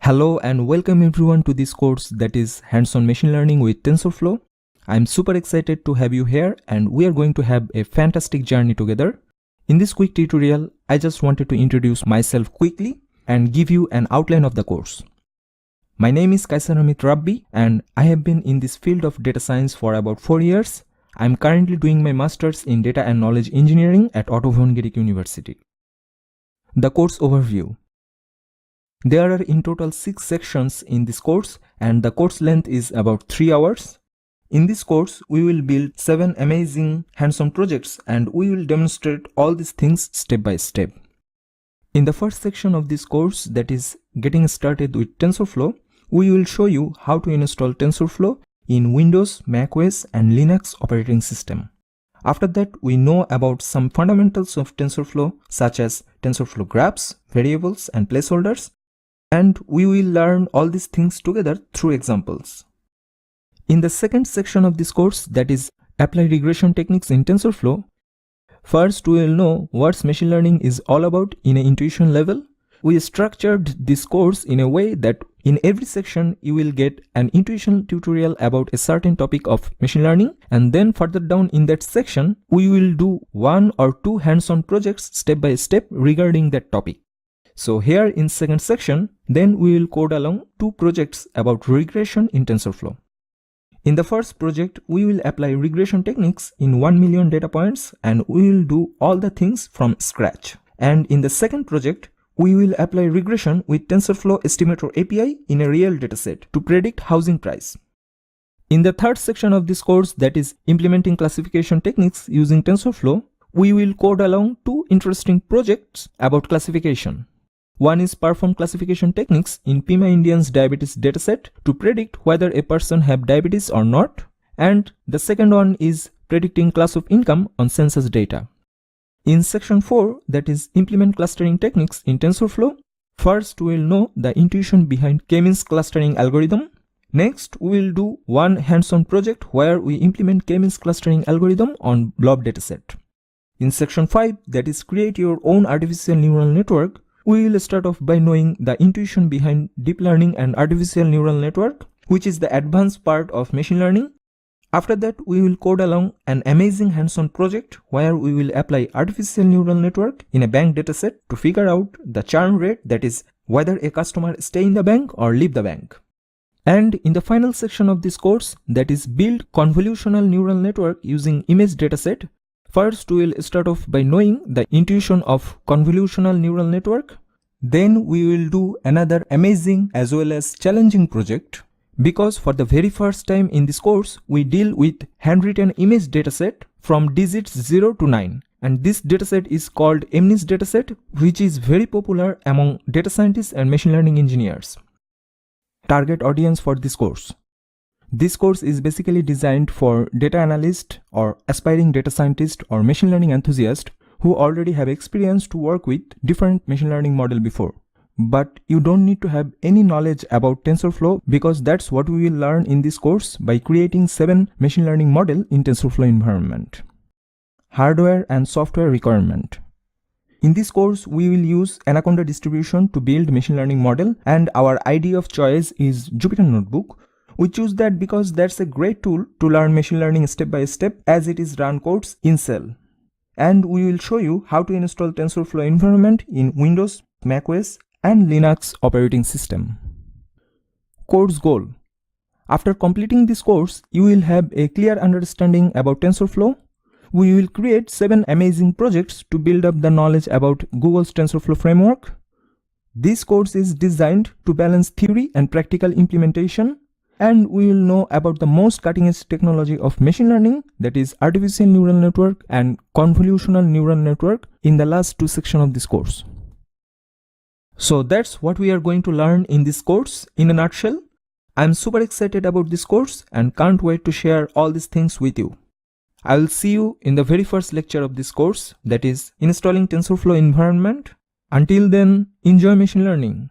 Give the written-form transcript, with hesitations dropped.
Hello and welcome everyone to this course that is Hands-on Machine Learning with TensorFlow. I'm super excited to have you here and we are going to have a fantastic journey together. In this quick tutorial, I just wanted to introduce myself quickly and give you an outline of the course. My name is Kaisaramit Rabbi and I have been in this field of data science for about 4 years. I'm currently doing my master's in data and knowledge engineering at Otto von Guericke University. The course overview. There are in total 6 sections in this course and the course length is about 3 hours. In this course, we will build 7 amazing hands-on projects and we will demonstrate all these things step by step. In the first section of this course, that is getting started with TensorFlow, we will show you how to install TensorFlow in Windows, macOS and Linux operating system. After that, we know about some fundamentals of TensorFlow such as TensorFlow graphs, variables and placeholders. And we will learn all these things together through examples. In the second section of this course, that is apply regression techniques in TensorFlow, first we will know what machine learning is all about in an intuition level. We structured this course in a way that in every section you will get an intuition tutorial about a certain topic of machine learning, and then further down in that section we will do 1 or 2 hands-on projects step by step regarding that topic. So here in second section, then we will code along 2 projects about regression in TensorFlow. In the first project, we will apply regression techniques in 1 million data points and we will do all the things from scratch. And in the second project, we will apply regression with TensorFlow Estimator API in a real dataset to predict housing price. In the third section of this course, that is implementing classification techniques using TensorFlow, we will code along 2 interesting projects about classification. One is perform classification techniques in Pima Indians diabetes dataset to predict whether a person have diabetes or not, and the second one is predicting class of income on census data. In section 4, that is implement clustering techniques in TensorFlow, first we will know the intuition behind K-means clustering algorithm. Next, we will do one hands-on project where we implement K-means clustering algorithm on Blob dataset. In section 5, that is create your own artificial neural network, we will start off by knowing the intuition behind deep learning and artificial neural network, which is the advanced part of machine learning. After that, we will code along an amazing hands-on project where we will apply artificial neural network in a bank dataset to figure out the churn rate, that is whether a customer stay in the bank or leave the bank. And in the final section of this course, that is build convolutional neural network using image dataset. First, we will start off by knowing the intuition of convolutional neural network. Then we will do another amazing as well as challenging project, because for the very first time in this course, we deal with handwritten image dataset from digits 0 to 9. And this dataset is called MNIST dataset, which is very popular among data scientists and machine learning engineers. Target audience for this course. This course is basically designed for data analysts or aspiring data scientists or machine learning enthusiasts who already have experience to work with different machine learning model before. But you don't need to have any knowledge about TensorFlow because that's what we will learn in this course by creating 7 machine learning model in TensorFlow environment. Hardware and software requirement. In this course, we will use Anaconda distribution to build machine learning model, and our IDE of choice is Jupyter Notebook. We choose that because that's a great tool to learn machine learning step by step as it is run codes in cell. And we will show you how to install TensorFlow environment in Windows, macOS and Linux operating system. Course goal. After completing this course, you will have a clear understanding about TensorFlow. We will create 7 amazing projects to build up the knowledge about Google's TensorFlow framework. This course is designed to balance theory and practical implementation. And we will know about the most cutting-edge technology of machine learning, that is artificial neural network and convolutional neural network, in the last 2 sections of this course. So that's what we are going to learn in this course in a nutshell. I'm super excited about this course and can't wait to share all these things with you. I will see you in the very first lecture of this course, that is installing TensorFlow environment. Until then, enjoy machine learning.